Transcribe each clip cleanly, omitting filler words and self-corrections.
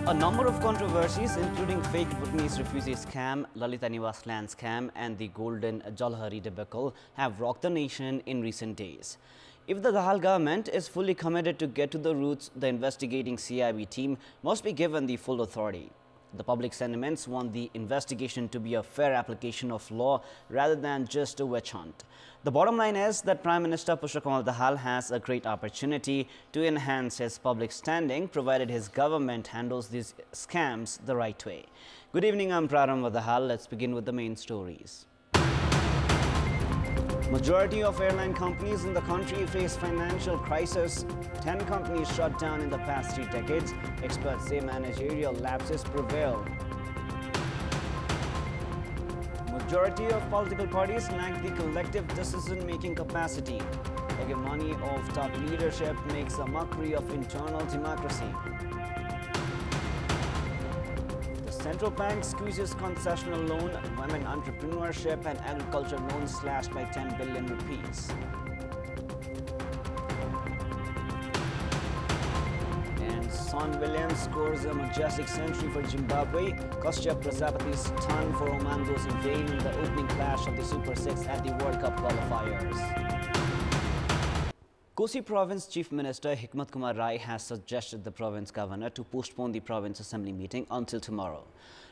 A number of controversies, including fake Bhutanese refugee scam, Lalita Niwas land scam and the Golden Jalhari debacle, have rocked the nation in recent days. If the Dahal government is fully committed to get to the roots, the investigating CIB team must be given the full authority. The public sentiments want the investigation to be a fair application of law rather than just a witch hunt. The bottom line is that Prime Minister Pushpa Dahal has a great opportunity to enhance his public standing provided his government handles these scams the right way. Good evening, I'm Praram Dahal. Let's begin with the main stories. Majority of airline companies in the country face financial crisis. 10 companies shut down in the past 3 decades. Experts say managerial lapses prevail. Majority of political parties lack the collective decision-making capacity. Hegemony of top leadership makes a mockery of internal democracy. Central bank squeezes concessional loan, women entrepreneurship and agriculture loans slashed by 10 billion rupees. And Son Williams scores a majestic century for Zimbabwe. Kashyap Prajapati's ton for Oman goes in vain in the opening clash of the Super 6 at the World Cup qualifiers. Kosi Province Chief Minister Hikmat Kumar Rai has suggested the province governor to postpone the province assembly meeting until tomorrow.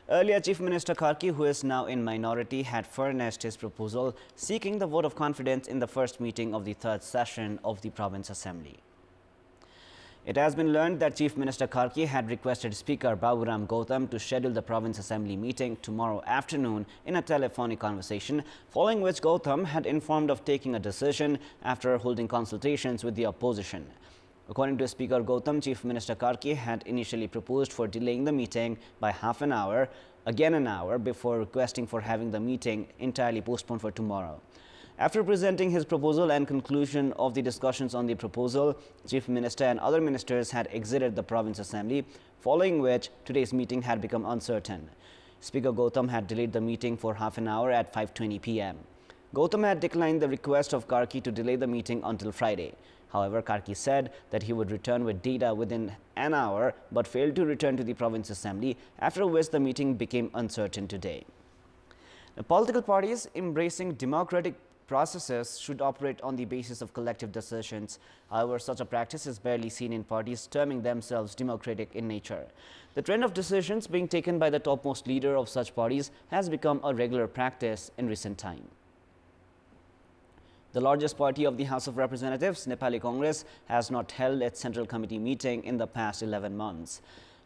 Earlier, Chief Minister Karki, who is now in minority, had furnished his proposal seeking the vote of confidence in the first meeting of the third session of the province assembly. It has been learned that Chief Minister Karki had requested Speaker Baburam Gautam to schedule the province assembly meeting tomorrow afternoon in a telephonic conversation, following which Gautam had informed of taking a decision after holding consultations with the opposition. According to Speaker Gautam, Chief Minister Karki had initially proposed for delaying the meeting by half an hour, again an hour, before requesting for having the meeting entirely postponed for tomorrow. After presenting his proposal and conclusion of the discussions on the proposal, Chief Minister and other ministers had exited the province assembly, following which today's meeting had become uncertain. Speaker Gautam had delayed the meeting for half an hour at 5:20 p.m. Gautam had declined the request of Karki to delay the meeting until Friday. However, Karki said that he would return with data within an hour but failed to return to the province assembly, after which the meeting became uncertain today. The political parties embracing democratic processes should operate on the basis of collective decisions. However, such a practice is barely seen in parties terming themselves democratic in nature. The trend of decisions being taken by the topmost leader of such parties has become a regular practice in recent time. The largest party of the House of Representatives, Nepali Congress, has not held its Central Committee meeting in the past 11 months.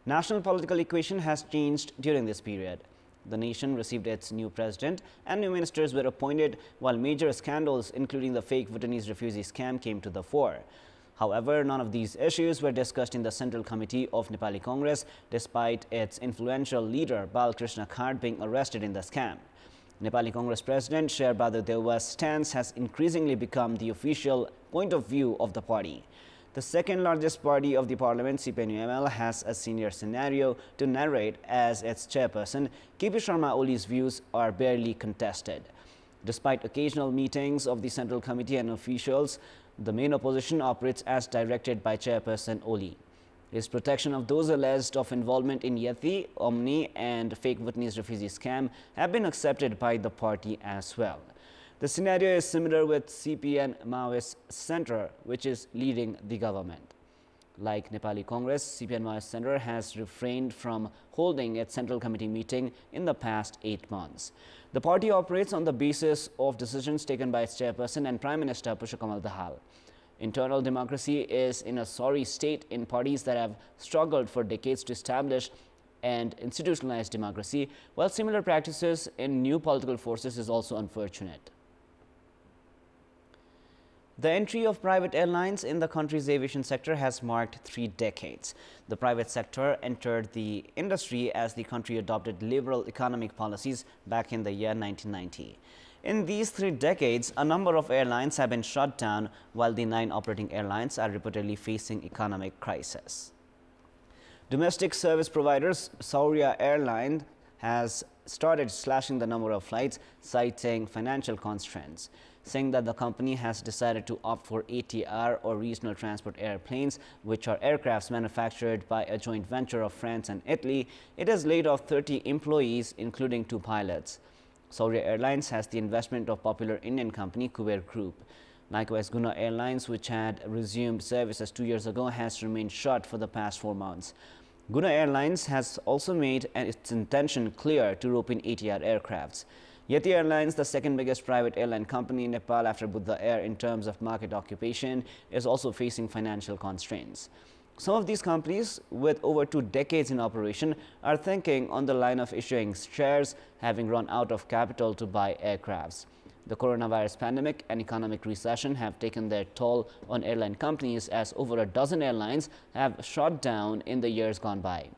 National political equation has changed during this period. The nation received its new president and new ministers were appointed, while major scandals, including the fake Bhutanese refugee scam, came to the fore. However, none of these issues were discussed in the Central Committee of Nepali Congress, despite its influential leader Balkrishna Khart being arrested in the scam. Nepali Congress President Sher Bahadur Deuba's stance has increasingly become the official point of view of the party. The second largest party of the parliament, CPNUML, has a senior scenario to narrate as its chairperson. KP Sharma Oli's views are barely contested. Despite occasional meetings of the Central Committee and officials, the main opposition operates as directed by chairperson Oli. His protection of those alleged of involvement in Yeti, Omni and fake Bhutanese refugee scam have been accepted by the party as well. The scenario is similar with CPN Maoist Center, which is leading the government. Like Nepali Congress, CPN Maoist Center has refrained from holding its Central Committee meeting in the past 8 months. The party operates on the basis of decisions taken by its chairperson and Prime Minister Pushpa Dahal. Internal democracy is in a sorry state in parties that have struggled for decades to establish and institutionalize democracy, while similar practices in new political forces is also unfortunate. The entry of private airlines in the country's aviation sector has marked 3 decades. The private sector entered the industry as the country adopted liberal economic policies back in the year 1990. In these 3 decades, a number of airlines have been shut down, while the 9 operating airlines are reportedly facing economic crisis. Domestic service providers Saurya Airline has started slashing the number of flights, citing financial constraints, saying that the company has decided to opt for ATR or regional transport airplanes, which are aircrafts manufactured by a joint venture of France and Italy. It has laid off 30 employees, including 2 pilots. Saudi Airlines has the investment of popular Indian company Kuber Group. Likewise, Guna Airlines, which had resumed services 2 years ago, has remained shut for the past 4 months. Guna Airlines has also made its intention clear to rope in ATR aircrafts. Yeti Airlines, the second biggest private airline company in Nepal after Buddha Air in terms of market occupation, is also facing financial constraints. Some of these companies, with over 2 decades in operation, are thinking on the line of issuing shares, having run out of capital to buy aircrafts. The coronavirus pandemic and economic recession have taken their toll on airline companies, as over a dozen airlines have shut down in the years gone by.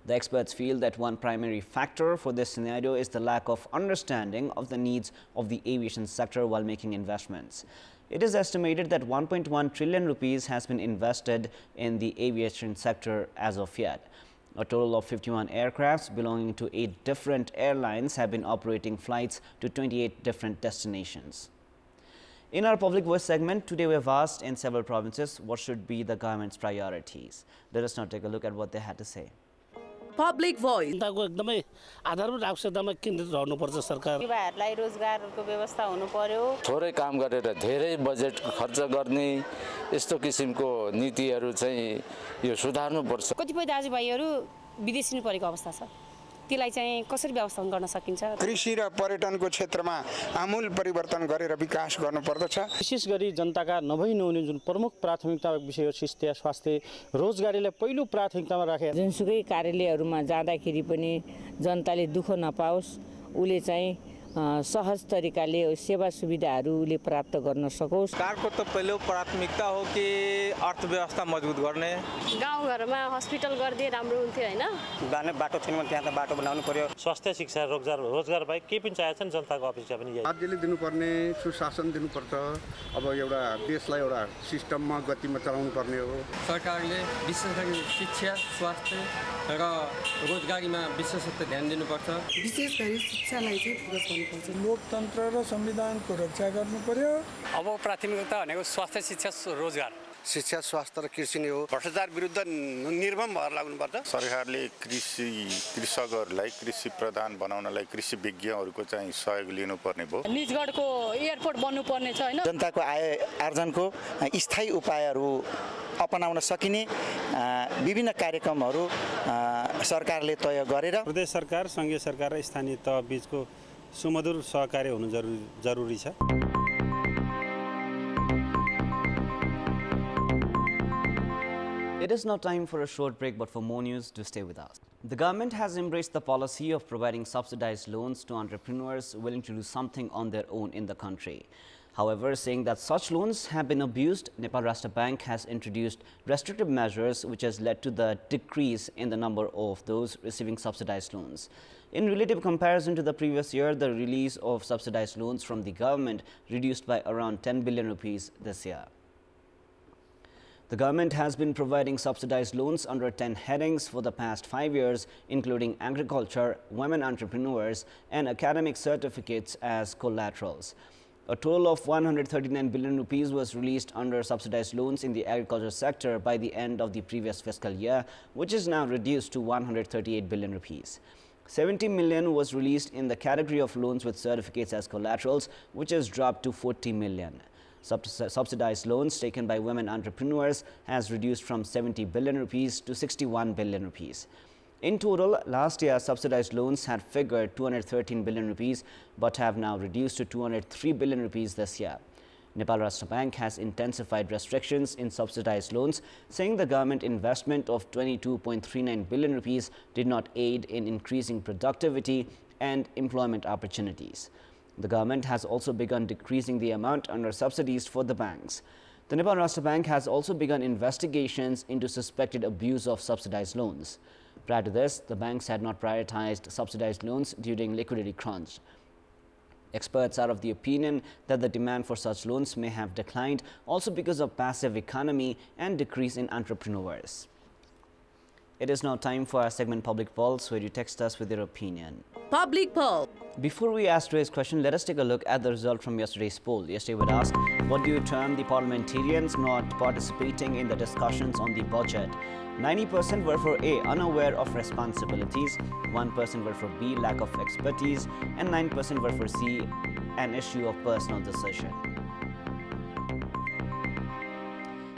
The experts feel that one primary factor for this scenario is the lack of understanding of the needs of the aviation sector while making investments. It is estimated that 1.1 trillion rupees has been invested in the aviation sector as of yet. A total of 51 aircrafts belonging to 8 different airlines have been operating flights to 28 different destinations. In our Public Voice segment, today we have asked in several provinces what should be the government's priorities. Let us now take a look at what they had to say. Public Voice. एकदमै आधारभूत आवश्यकतामा केन्द्रित रहनुपर्छ सरकार युवाहरूलाई रोजगारको व्यवस्था हुनु पर्यो थोरै काम गरेर धेरै बजेट खर्च गर्ने यस्तो किसिमको नीतिहरू चाहिँ यो सुधार्नु पर्छ कतिपय दाजुभाइहरू विदेशी परेको अवस्था छ त्यसलाई चाहिँ कसरी व्यवस्थापन गर्न सकिन्छ कृषि र पर्यटनको क्षेत्रमा आमूल परिवर्तन गरेर विकास गर्नुपर्दछ विशेष गरी जनताका नभई नहुने जुन प्रमुख प्राथमिकता विषय शिक्षा स्वास्थ्य रोजगारीलाई पहिलो प्राथमिकतामा राखे जुनसुकै कार्यालयहरुमा जाँदाखेरि पनि जनताले दुःख नपाओस् उले चाहिँ सहज तरिकाले सेवा सुविधाहरूले प्राप्त गर्न सकोस् सरकारको त पहिलो प्राथमिकता हो कि अर्थव्यवस्था मजबुत गर्ने गाउँघरमा हस्पिटल गर्दै राम्रो हुन्थ्यो हैन जाने बाटो छैन भने त्यहाँ त बाटो बनाउनु पर्यो स्वास्थ्य शिक्षा रोजगार बाहेक के पनि चाहिन्छ नि जनताको अपेक्षा पनि यही राज्यले दिनुपर्ने सुशासन दिनुपर्छ अब एउटा देशलाई एउटा सिस्टममा गतिमा चलाउनु पर्ने हो सरकारले विशेष गरी शिक्षा स्वास्थ्य र रोजगारीमा विशेष ध्यान दिनुपर्छ विशेष गरी शिक्षालाई चाहिँ फोकस गर्नुपर्छ लोकतन्त्र र संविधानको रक्षा गर्नु पर्यो अब प्राथमिकता भनेको स्वास्थ्य शिक्षा रोजगार शिक्षा स्वास्थ्य र कृषि नै हो भ्रष्टाचार विरुद्ध निर्मम भएर लाग्नुपर्छ सरकारले कृषकहरूलाई कृषि प्रधान बनाउनलाई कृषि विज्ञहरूको चाहिँ सहयोग लिनुपर्ने भयो निजगढको एयरपोर्ट बन्नुपर्ने छ हैन जनताको आय आर्जनको स्थायी उपायहरू अपनाउन सकिने विभिन्न कार्यक्रमहरू सरकारले तय गरेर प्रदेश सरकार संघीय सरकार र स्थानीय तह बीचको सुमधुर सहकार्य हुनु जरुरी छ It is now time for a short break, but for more news, do stay with us. The government has embraced the policy of providing subsidized loans to entrepreneurs willing to do something on their own in the country. However, saying that such loans have been abused, Nepal Rashtra Bank has introduced restrictive measures which has led to the decrease in the number of those receiving subsidized loans. In relative comparison to the previous year, the release of subsidized loans from the government reduced by around 10 billion rupees this year. The government has been providing subsidized loans under 10 headings for the past 5 years, including agriculture, women entrepreneurs, and academic certificates as collaterals. A total of 139 billion rupees was released under subsidized loans in the agriculture sector by the end of the previous fiscal year, which is now reduced to 138 billion rupees. 70 million was released in the category of loans with certificates as collaterals, which has dropped to 40 million. Subsidized loans taken by women entrepreneurs has reduced from 70 billion rupees to 61 billion rupees. In total, last year subsidized loans had figured 213 billion rupees but have now reduced to 203 billion rupees this year. Nepal Rashtra Bank has intensified restrictions in subsidized loans, saying the government investment of 22.39 billion rupees did not aid in increasing productivity and employment opportunities. The government has also begun decreasing the amount under subsidies for the banks. The Nepal Rashtra Bank has also begun investigations into suspected abuse of subsidized loans. Prior to this, the banks had not prioritized subsidized loans during liquidity crunch. Experts are of the opinion that the demand for such loans may have declined also because of passive economy and decrease in entrepreneurs. It is now time for our segment Public Pulse, where you text us with your opinion. Public Pulse. Before we ask today's question, let us take a look at the result from yesterday's poll. Yesterday we asked, what do you term the parliamentarians not participating in the discussions on the budget? 90% were for A, unaware of responsibilities, 1% were for B, lack of expertise, and 9% were for C, an issue of personal decision.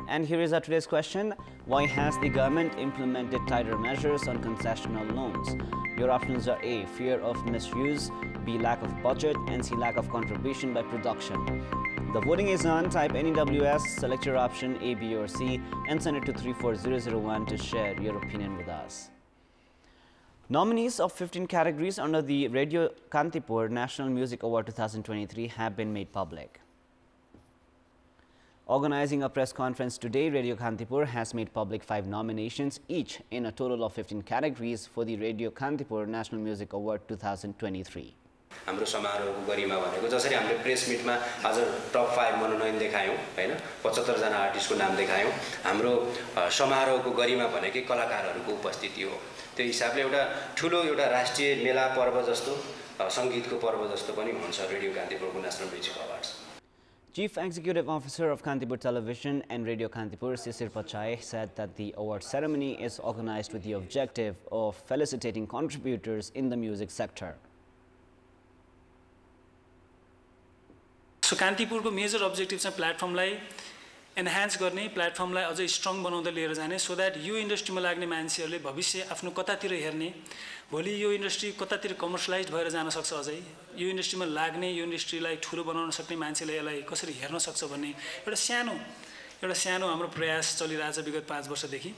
And here is our today's question. Why has the government implemented tighter measures on concessional loans? Your options are A, fear of misuse, B, lack of budget, and C, lack of contribution by production. The voting is on. Type NEWS, select your option A, B, or C, and send it to 34001 to share your opinion with us. Nominees of 15 categories under the Radio Kantipur National Music Award 2023 have been made public. Organizing a press conference today, Radio Kantipur has made public 5 nominations, each in a total of 15 categories for the Radio Kantipur National Music Award 2023. हाम्रो समारोहको गरिमा भनेको जसरी हामीले press मिटमा आज टप 5 मनोनयन देखायौं हैन 75 जना आर्टिस्टको नाम देखायौं हाम्रो समारोहको गरिमा भनेकै कलाकारहरूको उपस्थिति हो त्यो हिसाबले एउटा ठूलो एउटा राष्ट्रिय मेला पर्व जस्तो संगीतको पर्व जस्तो पनि हुन्छ रेडियो कान्तिपुरको national music awards. Chief Executive Officer of Kantipur Television and Radio Kantipur, Sisir Pachai, said that the award ceremony is organized with the objective of felicitating contributors in the music sector. So Kantipur को major objectives हैं platform लाई enhance करने, platform लाई अझै strong बनाउँदै लिएर जाने, so that yo industry में लाग्ने मान्छेहरूले भविष्य आफ्नो कतातिर हेर्ने, भोलि यो industry कतातिर commercialized भएर जान सक्छ अझै, यो industry में लाग्ने, यो industry लाई ठुलो बनाउन सक्ने मान्छेले यसलाई कसरी हेर्न सक्छ भन्ने एउटा सानो हाम्रो प्रयास चलिरहेछ विगत 5 वर्षदेखि.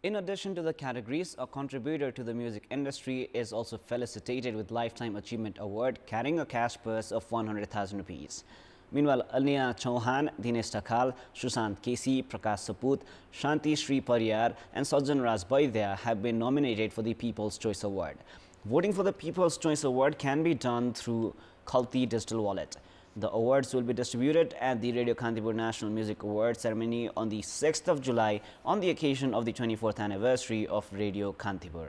In addition to the categories, a contributor to the music industry is also felicitated with Lifetime Achievement Award, carrying a cash purse of 100,000 rupees. Meanwhile, Alina Chauhan, Dinesh Takhal, Sushant Kesi, Prakash Saput, Shanti Sri Pariyar, and Sajjan Raj Baidya have been nominated for the People's Choice Award. Voting for the People's Choice Award can be done through Khalti Digital Wallet. The awards will be distributed at the Radio Kantipur National Music Awards ceremony on the 6th of July on the occasion of the 24th anniversary of Radio Kantipur.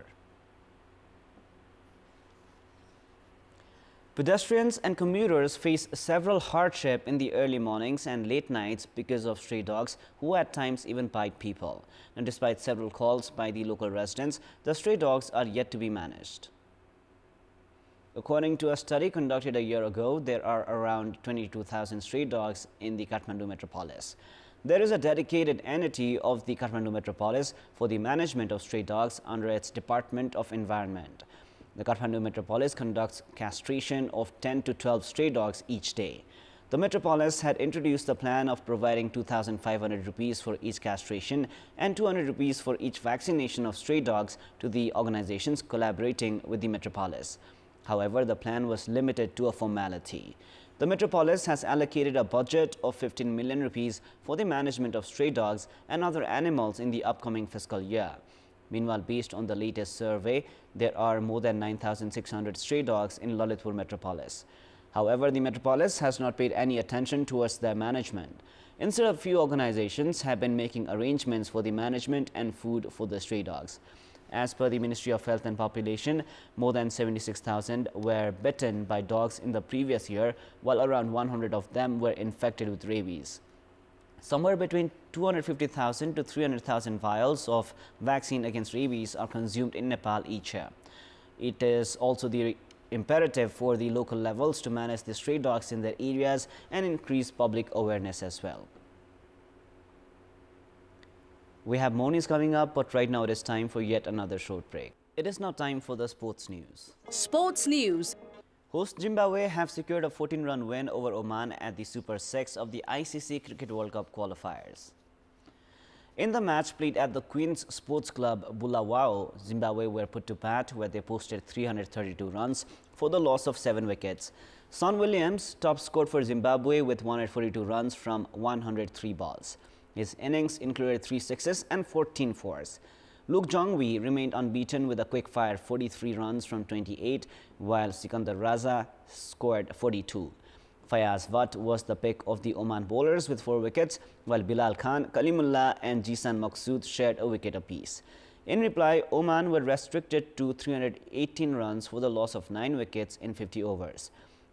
Pedestrians and commuters face several hardship in the early mornings and late nights because of stray dogs who at times even bite people. And despite several calls by the local residents, the stray dogs are yet to be managed. According to a study conducted a year ago, there are around 22,000 stray dogs in the Kathmandu metropolis. There is a dedicated entity of the Kathmandu metropolis for the management of stray dogs under its Department of Environment. The Kathmandu metropolis conducts castration of 10 to 12 stray dogs each day. The metropolis had introduced the plan of providing 2,500 rupees for each castration and 200 rupees for each vaccination of stray dogs to the organizations collaborating with the metropolis. However, the plan was limited to a formality. The metropolis has allocated a budget of 15 million rupees for the management of stray dogs and other animals in the upcoming fiscal year. Meanwhile, based on the latest survey, there are more than 9,600 stray dogs in Lalitpur metropolis. However, the metropolis has not paid any attention towards their management. Instead, a few organizations have been making arrangements for the management and food for the stray dogs. As per the Ministry of Health and Population, more than 76,000 were bitten by dogs in the previous year, while around 100 of them were infected with rabies. Somewhere between 250,000 to 300,000 vials of vaccine against rabies are consumed in Nepal each year. It is also the imperative for the local levels to manage the stray dogs in their areas and increase public awareness as well. We have more news coming up, but right now it is time for yet another short break. It is now time for the sports news. Sports news. Host Zimbabwe have secured a 14-run win over Oman at the Super 6 of the ICC Cricket World Cup qualifiers. In the match played at the Queen's Sports Club Bulawayo, Zimbabwe were put to bat where they posted 332 runs for the loss of 7 wickets. Son Williams top scored for Zimbabwe with 142 runs from 103 balls. His innings included 3 sixes and 14 fours. Luke Jongwi remained unbeaten with a quick-fire 43 runs from 28, while Sikandar Raza scored 42. Fayaz Vatt was the pick of the Oman bowlers with 4 wickets, while Bilal Khan, Kalimullah and Jisan Maqsood shared a wicket apiece. In reply, Oman were restricted to 318 runs for the loss of 9 wickets in 50 overs.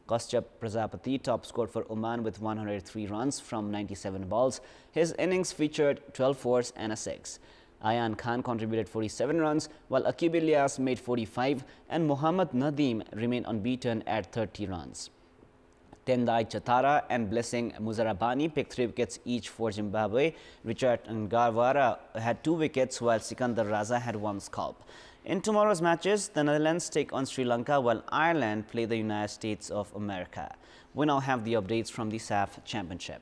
Kashyap Prajapati top scored for Oman with 103 runs from 97 balls. His innings featured 12 fours and a 6. Ayan Khan contributed 47 runs, while Aqib Ilyas made 45 and Mohammad Nadeem remained unbeaten at 30 runs. Tendai Chatara and Blessing Muzarabani picked 3 wickets each for Zimbabwe. Richard Ngarwara had 2 wickets, while Sikandar Raza had 1 scalp. In tomorrow's matches, the Netherlands take on Sri Lanka, while Ireland play the United States of America. We now have the updates from the SAF Championship.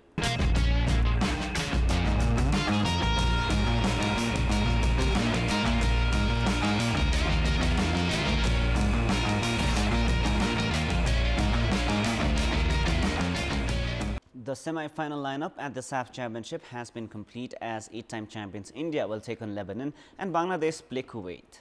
The semi-final lineup at the SAF Championship has been complete as 8-time champions India will take on Lebanon and Bangladesh play Kuwait.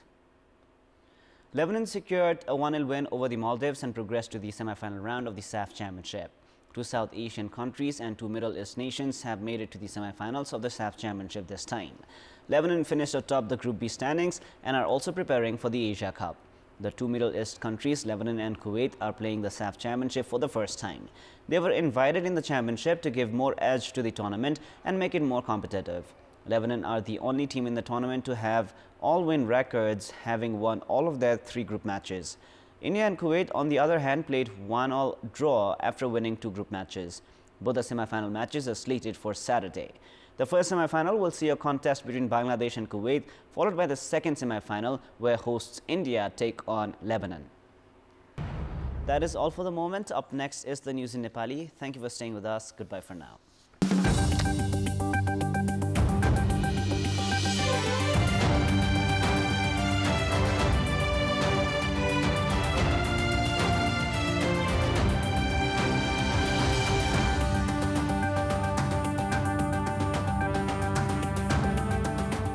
Lebanon secured a 1-0 win over the Maldives and progressed to the semi-final round of the SAF Championship. 2 South Asian countries and 2 Middle East nations have made it to the semi-finals of the SAF Championship this time. Lebanon finished atop the Group B standings and are also preparing for the Asia Cup. The 2 Middle East countries, Lebanon and Kuwait, are playing the SAF Championship for the first time. They were invited in the championship to give more edge to the tournament and make it more competitive. Lebanon are the only team in the tournament to have all-win records, having won all of their 3 group matches. India and Kuwait, on the other hand, played 1-1 draw after winning 2 group matches. Both the semi-final matches are slated for Saturday. The first semi-final will see a contest between Bangladesh and Kuwait, followed by the second semi-final where hosts India take on Lebanon. That is all for the moment. Up next is the news in Nepali. Thank you for staying with us. Goodbye for now.